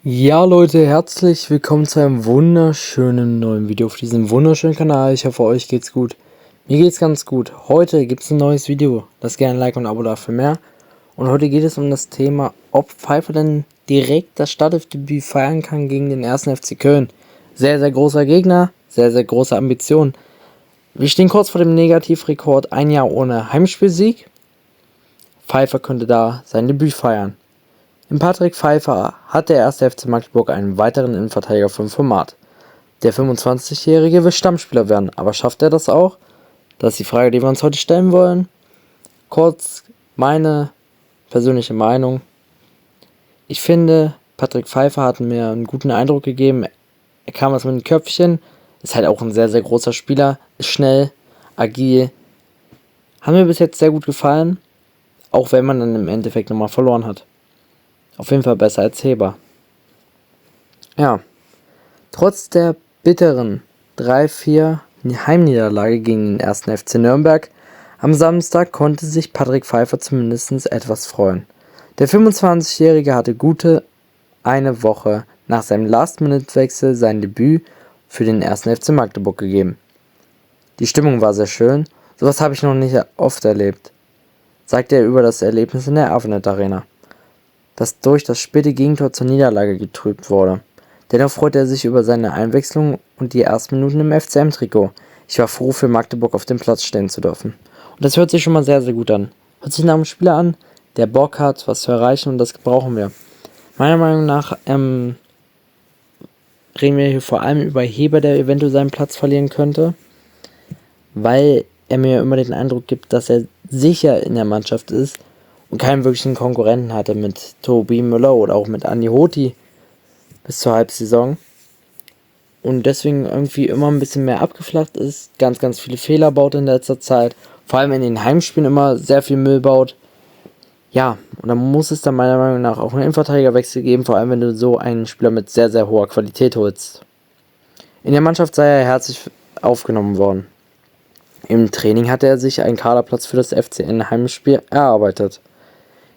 Ja Leute, herzlich willkommen zu einem wunderschönen neuen Video auf diesem wunderschönen Kanal. Ich hoffe, euch geht's gut. Mir geht's ganz gut. Heute gibt's ein neues Video. Lasst gerne ein Like und ein Abo da für mehr. Und heute geht es um das Thema, ob Pfeiffer denn direkt das Startelfdebüt feiern kann gegen den 1. FC Köln. Sehr, sehr großer Gegner, sehr, sehr große Ambitionen. Wir stehen kurz vor dem Negativrekord, ein Jahr ohne Heimspielsieg. Pfeiffer könnte da sein Debüt feiern. In Patrick Pfeiffer hat der 1. FC Magdeburg einen weiteren Innenverteidiger vom Format. Der 25-Jährige will Stammspieler werden, aber schafft er das auch? Das ist die Frage, die wir uns heute stellen wollen. Kurz meine persönliche Meinung. Ich finde, Patrick Pfeiffer hat mir einen guten Eindruck gegeben. Er kam was mit dem Köpfchen, ist halt auch ein sehr, sehr großer Spieler, ist schnell, agil. Hat mir bis jetzt sehr gut gefallen, auch wenn man dann im Endeffekt nochmal verloren hat. Auf jeden Fall besser als Heber. Ja, trotz der bitteren 3-4 Heimniederlage gegen den 1. FC Nürnberg am Samstag konnte sich Patrick Pfeiffer zumindest etwas freuen. Der 25-Jährige hatte gute eine Woche nach seinem Last-Minute-Wechsel sein Debüt für den 1. FC Magdeburg gegeben. Die Stimmung war sehr schön, sowas habe ich noch nicht oft erlebt, sagte er über das Erlebnis in der Avenett Arena, das durch das späte Gegentor zur Niederlage getrübt wurde. Dennoch freute er sich über seine Einwechslung und die ersten Minuten im FCM-Trikot. Ich war froh, für Magdeburg auf dem Platz stehen zu dürfen. Und das hört sich schon mal sehr, sehr gut an. Hört sich nach einem Spieler an, der Bock hat, was zu erreichen, und das brauchen wir. Meiner Meinung nach reden wir hier vor allem über Heber, der eventuell seinen Platz verlieren könnte, weil er mir immer den Eindruck gibt, dass er sicher in der Mannschaft ist und keinen wirklichen Konkurrenten hatte mit Tobi Müller oder auch mit Andi Hoti bis zur Halbsaison. Und deswegen irgendwie immer ein bisschen mehr abgeflacht ist, ganz, ganz viele Fehler baut in letzter Zeit, vor allem in den Heimspielen immer sehr viel Müll baut. Ja, und dann muss es dann meiner Meinung nach auch einen Innenverteidigerwechsel geben, vor allem wenn du so einen Spieler mit sehr, sehr hoher Qualität holst. In der Mannschaft sei er herzlich aufgenommen worden. Im Training hatte er sich einen Kaderplatz für das FCN-Heimspiel erarbeitet.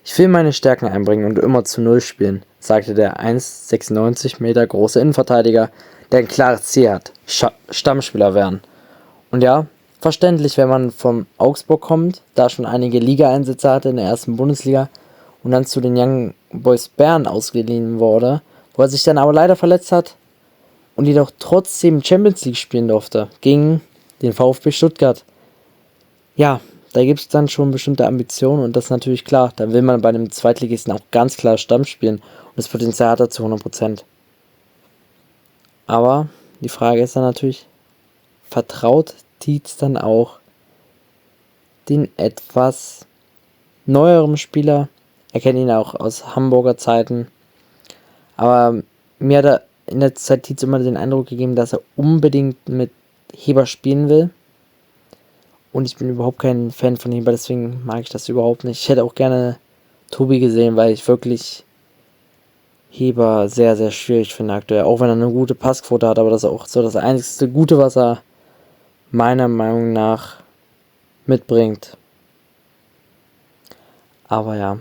Ich will meine Stärken einbringen und immer zu Null spielen, sagte der 1,96 Meter große Innenverteidiger, der ein klares Ziel hat, Stammspieler werden. Und ja, verständlich, wenn man von Augsburg kommt, da schon einige Ligaeinsätze hatte in der ersten Bundesliga und dann zu den Young Boys Bern ausgeliehen wurde, wo er sich dann aber leider verletzt hat und jedoch trotzdem Champions League spielen durfte, gegen den VfB Stuttgart. Ja, da gibt es dann schon bestimmte Ambitionen und das ist natürlich klar. Da will man bei einem Zweitligisten auch ganz klar Stamm spielen und das Potenzial hat er zu 100%. Aber die Frage ist dann natürlich, vertraut Tietz dann auch den etwas neueren Spieler? Er kennt ihn auch aus Hamburger Zeiten. Aber mir hat er in der Zeit Tietz immer den Eindruck gegeben, dass er unbedingt mit Heber spielen will. Und ich bin überhaupt kein Fan von Heber, deswegen mag ich das überhaupt nicht. Ich hätte auch gerne Tobi gesehen, weil ich wirklich Heber sehr, sehr schwierig finde aktuell. Auch wenn er eine gute Passquote hat, aber das ist auch so das einzige Gute, was er meiner Meinung nach mitbringt. Aber ja,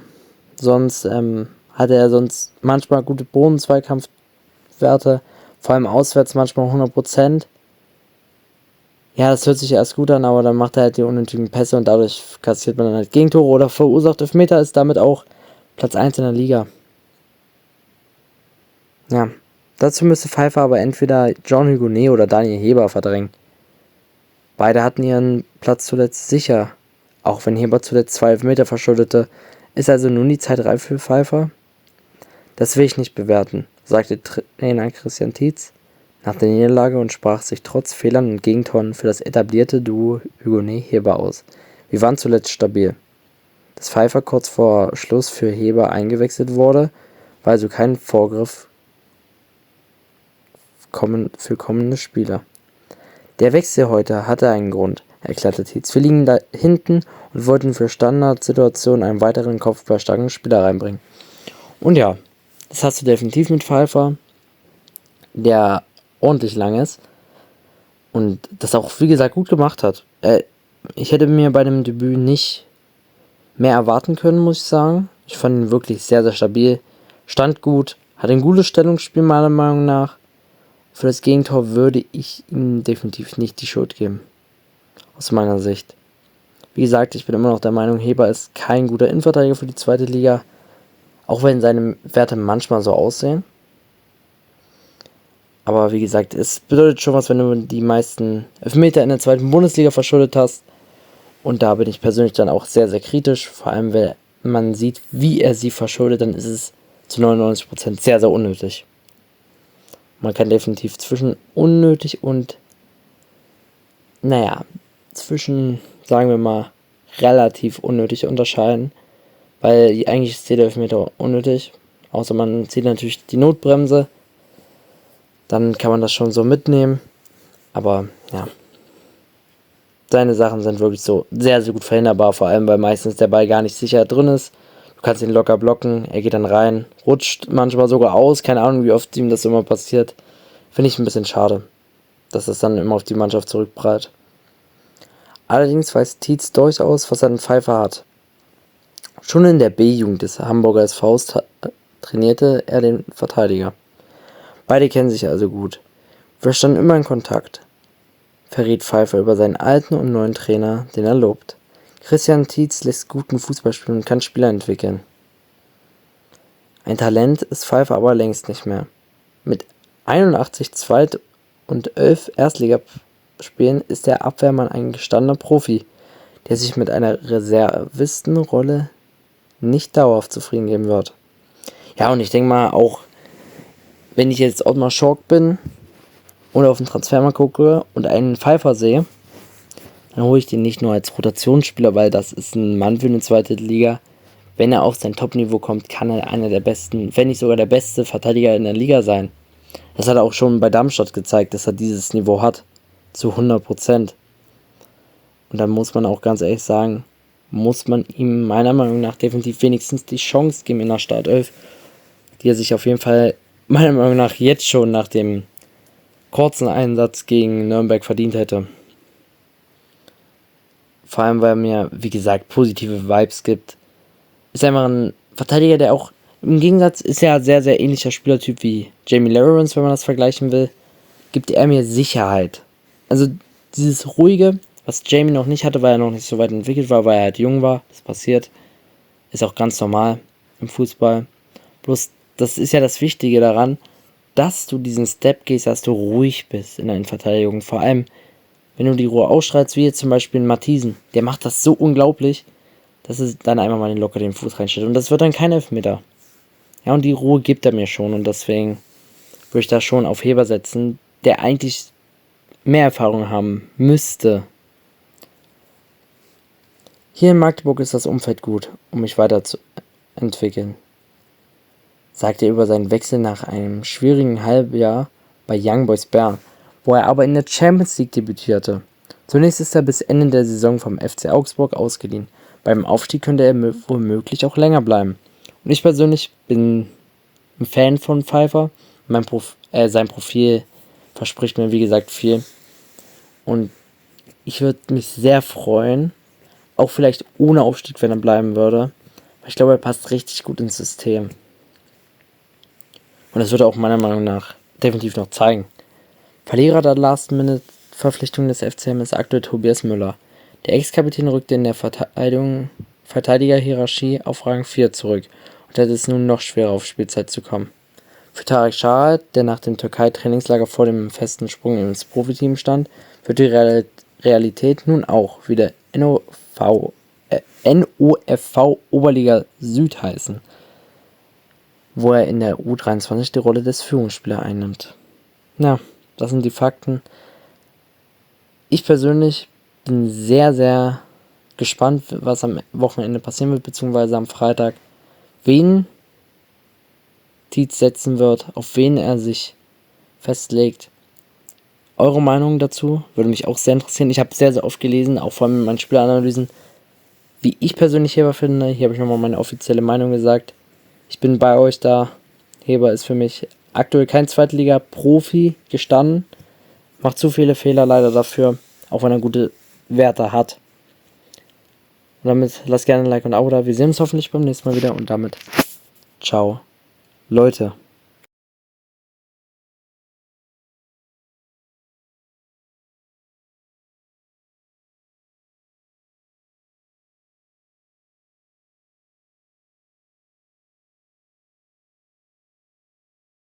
sonst hatte er sonst manchmal gute Bodenzweikampfwerte, vor allem auswärts manchmal 100%. Ja, das hört sich erst gut an, aber dann macht er halt die unnötigen Pässe und dadurch kassiert man dann halt Gegentore oder verursacht Elfmeter, ist damit auch Platz 1 in der Liga. Ja, dazu müsste Pfeiffer aber entweder John Hugonet oder Daniel Heber verdrängen. Beide hatten ihren Platz zuletzt sicher, auch wenn Heber zuletzt 2 Elfmeter verschuldete. Ist also nun die Zeit reif für Pfeiffer? Das will ich nicht bewerten, sagte Trainer Christian Tietz nach der Niederlage und sprach sich trotz Fehlern und Gegentoren für das etablierte Duo Hugonet-Heber aus. Wir waren zuletzt stabil. Dass Pfeiffer kurz vor Schluss für Heber eingewechselt wurde, war also kein Vorgriff für kommende Spieler. Der Wechsel heute hatte einen Grund, erklärte Tietz. Wir liegen da hinten und wollten für Standardsituationen einen weiteren kopfballstarken Spieler reinbringen. Und ja, das hast du definitiv mit Pfeiffer, der ordentlich lang ist und das auch, wie gesagt, gut gemacht hat. Ich hätte mir bei dem Debüt nicht mehr erwarten können, muss ich sagen. Ich fand ihn wirklich sehr, sehr stabil, stand gut, Hat ein gutes Stellungsspiel meiner Meinung nach. Für das Gegentor würde ich ihm definitiv nicht die Schuld geben. Aus meiner Sicht. Wie gesagt, ich bin immer noch der Meinung, Heber ist kein guter Innenverteidiger für die zweite Liga. Auch wenn seine Werte manchmal so aussehen. Aber wie gesagt, es bedeutet schon was, wenn du die meisten Elfmeter in der zweiten Bundesliga verschuldet hast. Und da bin ich persönlich dann auch sehr, sehr kritisch. Vor allem, wenn man sieht, wie er sie verschuldet, dann ist es zu 99% sehr, sehr unnötig. Man kann definitiv zwischen unnötig und, zwischen, sagen wir mal, relativ unnötig unterscheiden. Weil eigentlich ist jeder Elfmeter unnötig. Außer man zieht natürlich die Notbremse. Dann kann man das schon so mitnehmen. Aber ja, seine Sachen sind wirklich so sehr, sehr gut verhinderbar. Vor allem, weil meistens der Ball gar nicht sicher drin ist. Du kannst ihn locker blocken. Er geht dann rein. Rutscht manchmal sogar aus. Keine Ahnung, wie oft ihm das immer passiert. Finde ich ein bisschen schade, dass das dann immer auf die Mannschaft zurückprallt. Allerdings weiß Tietz durchaus, was er an Pfeiffer hat. Schon in der B-Jugend des Hamburger SVs trainierte er den Verteidiger. Beide kennen sich also gut. Wir standen immer in Kontakt, verriet Pfeiffer über seinen alten und neuen Trainer, den er lobt. Christian Tietz lässt guten Fußball spielen und kann Spieler entwickeln. Ein Talent ist Pfeiffer aber längst nicht mehr. Mit 81 Zweit- und 11 Erstligaspielen ist der Abwehrmann ein gestandener Profi, der sich mit einer Reservistenrolle nicht dauerhaft zufrieden geben wird. Ja, und ich denke mal auch, wenn ich jetzt Ottmar Schork bin oder auf den Transfermarkt gucke und einen Pfeiffer sehe, dann hole ich den nicht nur als Rotationsspieler, weil das ist ein Mann für eine zweite Liga. Wenn er auf sein Top-Niveau kommt, kann er einer der besten, wenn nicht sogar der beste Verteidiger in der Liga sein. Das hat er auch schon bei Darmstadt gezeigt, dass er dieses Niveau hat. Zu 100%. Und dann muss man auch ganz ehrlich sagen, muss man ihm meiner Meinung nach definitiv wenigstens die Chance geben in der Startelf, die er sich auf jeden Fall meiner Meinung nach jetzt schon nach dem kurzen Einsatz gegen Nürnberg verdient hätte. Vor allem, weil er mir, wie gesagt, positive Vibes gibt. Ist einfach ein Verteidiger, der auch im Gegensatz ist ja ein sehr, sehr ähnlicher Spielertyp wie Jamie Lawrence, wenn man das vergleichen will, gibt er mir Sicherheit. Also dieses Ruhige, was Jamie noch nicht hatte, weil er noch nicht so weit entwickelt war, weil er halt jung war, das passiert, ist auch ganz normal im Fußball. Bloß, das ist ja das Wichtige daran, dass du diesen Step gehst, dass du ruhig bist in der Innenverteidigung. Vor allem, wenn du die Ruhe ausstrahlst, wie jetzt zum Beispiel in Matthiesen, der macht das so unglaublich, dass es dann einmal mal locker den Fuß reinstellt. Und das wird dann kein Elfmeter. Ja, und die Ruhe gibt er mir schon. Und deswegen würde ich da schon auf Heber setzen, der eigentlich mehr Erfahrung haben müsste. Hier in Magdeburg ist das Umfeld gut, um mich weiterzuentwickeln, sagte er über seinen Wechsel nach einem schwierigen Halbjahr bei Young Boys Bern, wo er aber in der Champions League debütierte. Zunächst ist er bis Ende der Saison vom FC Augsburg ausgeliehen. Beim Aufstieg könnte er womöglich auch länger bleiben. Und ich persönlich bin ein Fan von Pfeiffer. Sein Profil verspricht mir, wie gesagt, viel. Und ich würde mich sehr freuen, auch vielleicht ohne Aufstieg, wenn er bleiben würde. Weil ich glaube, er passt richtig gut ins System. Und das wird er auch meiner Meinung nach definitiv noch zeigen. Verlierer der Last-Minute-Verpflichtung des FCM ist aktuell Tobias Müller. Der Ex-Kapitän rückte in der Verteidigerhierarchie auf Rang 4 zurück und hat es nun noch schwerer auf Spielzeit zu kommen. Für Tarek Şahin, der nach dem Türkei-Trainingslager vor dem festen Sprung ins Profiteam stand, wird die Realität nun auch wieder NOFV Oberliga Süd heißen, wo er in der U23 die Rolle des Führungsspielers einnimmt. Ja, das sind die Fakten. Ich persönlich bin sehr, sehr gespannt, was am Wochenende passieren wird, beziehungsweise am Freitag. Wen Tietz setzen wird, auf wen er sich festlegt. Eure Meinung dazu würde mich auch sehr interessieren. Ich habe sehr, sehr oft gelesen, auch vor allem in meinen Spieleranalysen, wie ich persönlich Heber finde. Hier habe ich nochmal meine offizielle Meinung gesagt. Ich bin bei euch da. Heber ist für mich aktuell kein Zweitliga-Profi gestanden. Macht zu viele Fehler leider dafür, auch wenn er gute Werte hat. Und damit lasst gerne ein Like und ein Abo da. Wir sehen uns hoffentlich beim nächsten Mal wieder und damit ciao, Leute.